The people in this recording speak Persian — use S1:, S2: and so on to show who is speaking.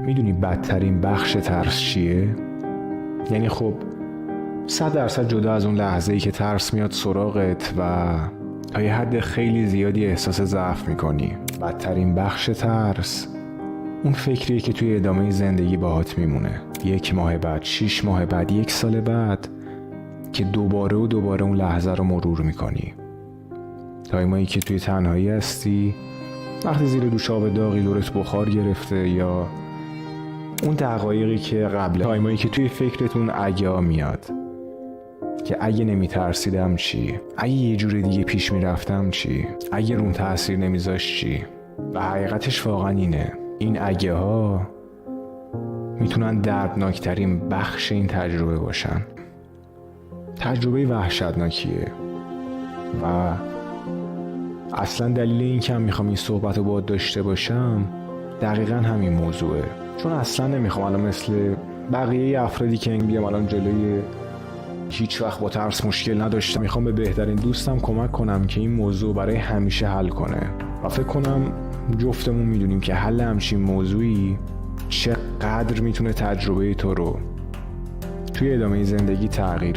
S1: میدونی بدترین بخش ترس چیه؟ یعنی خب 100% جدا از اون لحظه‌ای که ترس میاد سراغت و تا یه حد خیلی زیادی احساس ضعف میکنی، بدترین بخش ترس اون فکریه که توی ادامه زندگی باهات میمونه. 1 ماه بعد، 6 ماه بعد، 1 سال بعد که دوباره اون لحظه رو مرور میکنی. تایمایی که توی تنهایی هستی، وقتی زیر دوش آب داغی دورت بخار گرفته، یا اون دقایقی که قبل، تایمایی که توی فکرتون اگه میاد که اگه نمیترسیدم چی؟ اگه یه جور دیگه پیش میرفتم چی؟ اگه روم تأثیر نمیذاشت چی؟ و حقیقتش واقعا اینه، این اگه ها میتونن دردناکترین بخش این تجربه باشن. تجربه وحشتناکیه و اصلا دلیل این که میخوام این صحبت رو باهات داشته باشم دقیقا همین موضوعه. چون اصلا نمیخوام الان مثل بقیه افرادی که بیام الان جلوی هیچ وقت با ترس مشکل نداشتم، میخوام به بهترین دوستم کمک کنم که این موضوع برای همیشه حل کنه. و فکر کنم جفتمون میدونیم که حل همچین موضوعی چقدر میتونه تجربه تو رو توی ادامه زندگی تغییر